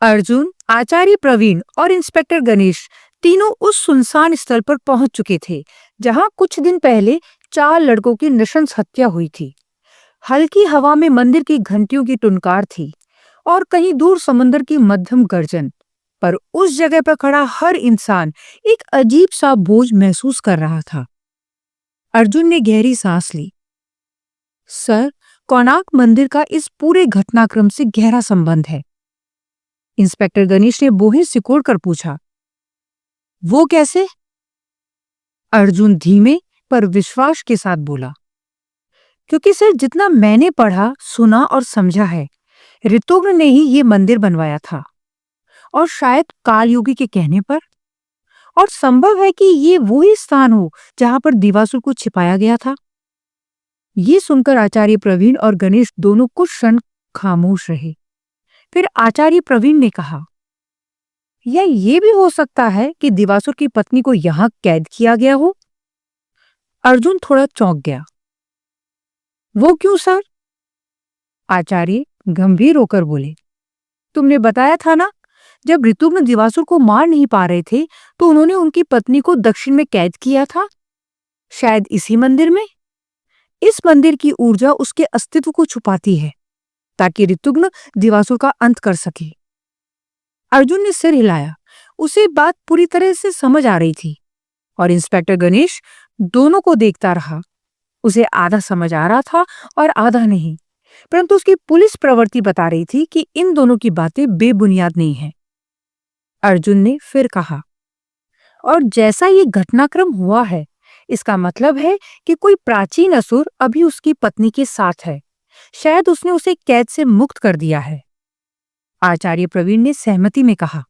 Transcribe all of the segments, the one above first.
अर्जुन, आचार्य प्रवीण और इंस्पेक्टर गणेश तीनों उस सुनसान स्थल पर पहुंच चुके थे जहां कुछ दिन पहले 4 लड़कों की नृशंस हत्या हुई थी। हल्की हवा में मंदिर की घंटियों की टुनकार थी और कहीं दूर समंदर की मध्यम गर्जन। पर उस जगह पर खड़ा हर इंसान एक अजीब सा बोझ महसूस कर रहा था। अर्जुन ने गहरी सांस ली। सर, कोणार्क मंदिर का इस पूरे घटनाक्रम से गहरा संबंध है। इंस्पेक्टर गणेश ने बोहें सिकोड़कर पूछा। वो कैसे? अर्जुन धीमे पर विश्वास के साथ बोला। क्योंकि सर, जितना मैंने पढ़ा, सुना और समझा है, ऋतुग्न ने ही ये मंदिर बनवाया था, और शायद कालयोगी के कहने पर। और संभव है कि ये वही स्थान हो जहां पर दिवासुर को छिपाया गया था। ये सुनकर आचार्य प्रवीण और गणेश दोनों कुछ क्षण खामोश रहे। फिर आचार्य प्रवीण ने कहा, या ये भी हो सकता है कि दिवासुर की पत्नी को यहां कैद किया गया हो। अर्जुन थोड़ा चौंक गया। वो क्यों सर? आचार्य गंभीर होकर बोले, तुमने बताया था ना, जब ऋतुग्न दिवासुर को मार नहीं पा रहे थे तो उन्होंने उनकी पत्नी को दक्षिण में कैद किया था। शायद इसी मंदिर में। इस मंदिर की ऊर्जा उसके अस्तित्व को छुपाती है ताकि ऋतुग्न दिवासुर का अंत कर सके। अर्जुन ने सिर हिलाया। उसे बात पूरी तरह से समझ आ रही थी। और इंस्पेक्टर गणेश दोनों को देखता रहा। उसे आधा समझ आ रहा था और आधा नहीं, परंतु उसकी पुलिस प्रवृत्ति बता रही थी कि इन दोनों की बातें बेबुनियाद नहीं है। अर्जुन ने फिर कहा, और जैसा ये घटनाक्रम हुआ है, इसका मतलब है कि कोई प्राचीन असुर अभी उसकी पत्नी के साथ है। शायद उसने उसे कैद से मुक्त कर दिया है। आचार्य प्रवीण ने सहमति में कहा,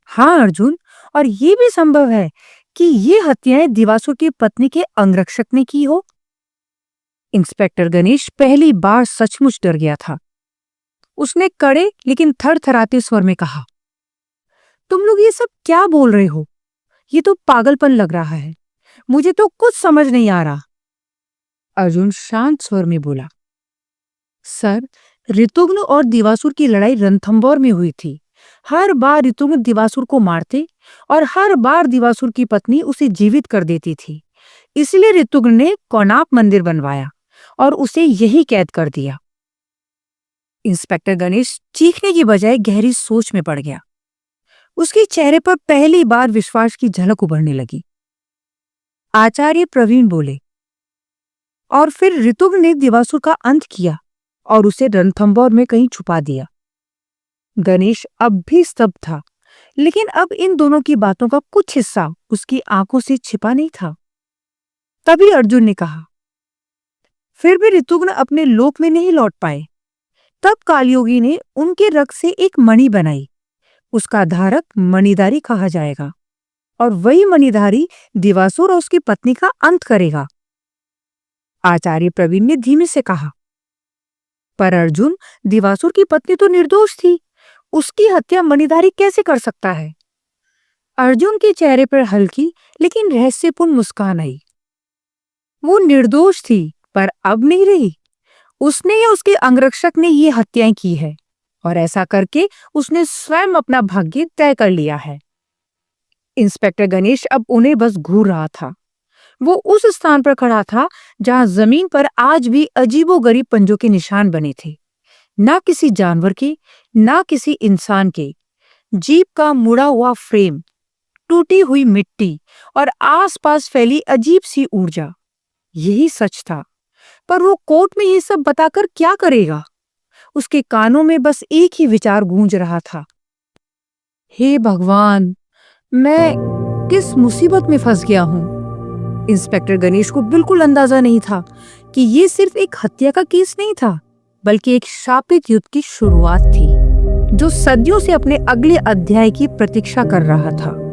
हाँ अर्जुन, और ये भी संभव है कि ये हत्याएं दिवासुर की पत्नी के अंगरक्षक ने की हो। इंस्पेक्टर गणेश पहली बार सचमुच डर गया था। उसने कड़े लेकिन थरथराते स्वर में कहा, तुम लोग ये सब क्या बोल रहे हो? ये तो पागलपन लग रहा है। मुझे तो कुछ समझ नहीं आ रहा। अर्जुन शांत स्वर में बोला, सर, ऋतुग्न और दिवासुर की लड़ाई रणथंभौर में हुई थी। हर बार ऋतुग्न दिवासुर को मारते और हर बार दिवासुर की पत्नी उसे जीवित कर देती थी। इसलिए ऋतुग्न ने कोणार्क मंदिर बनवाया और उसे यही कैद कर दिया। इंस्पेक्टर गणेश चीखने की बजाय गहरी सोच में पड़ गया। उसके चेहरे पर पहली बार विश्वास की झलक उभरने लगी। आचार्य प्रवीण बोले, और फिर ऋतुग्न ने दिवासुर का अंत किया और उसे रणथंभौर में कहीं छुपा दिया। गणेश अब भी स्तब्ध था, लेकिन अब इन दोनों की बातों का कुछ हिस्सा उसकी आंखों से छिपा नहीं था। तभी अर्जुन ने कहा, फिर भी ऋतुग्न अपने लोक में नहीं लौट पाए। तब कालयोगी ने उनके रक्त से एक मणि बनाई। उसका धारक मणिधारी कहा जाएगा, और वही मणिधारी दिवासुर और उसकी पत्नी का अंत करेगा। आचार्य प्रवीण ने धीमे से कहा, पर अर्जुन, दिवासुर की पत्नी तो निर्दोष थी। उसकी हत्या मणिधारी कैसे कर सकता है? अर्जुन के चेहरे पर हल्की लेकिन रहस्यपूर्ण मुस्कान आई। वो निर्दोष थी, पर अब नहीं रही। उसने या उसके अंगरक्षक ने ये हत्याएं की है, और ऐसा करके उसने स्वयं अपना भाग्य तय कर लिया है। इंस्पेक्टर गणेश अब उन्हें बस घूर रहा था। वो उस स्थान पर खड़ा था जहां जमीन पर आज भी अजीबोगरीब पंजों के निशान बने थे। ना किसी जानवर के, ना किसी इंसान के। जीप का मुड़ा हुआ फ्रेम, टूटी हुई मिट्टी और आसपास फैली अजीब सी ऊर्जा। यही सच था, पर वो कोर्ट में ये सब बताकर क्या करेगा? उसके कानों में बस एक ही विचार गूंज रहा था, हे भगवान, मैं किस मुसीबत में फंस गया हूं। इंस्पेक्टर गणेश को बिल्कुल अंदाजा नहीं था कि ये सिर्फ एक हत्या का केस नहीं था, बल्कि एक शापित युद्ध की शुरुआत थी जो सदियों से अपने अगले अध्याय की प्रतीक्षा कर रहा था।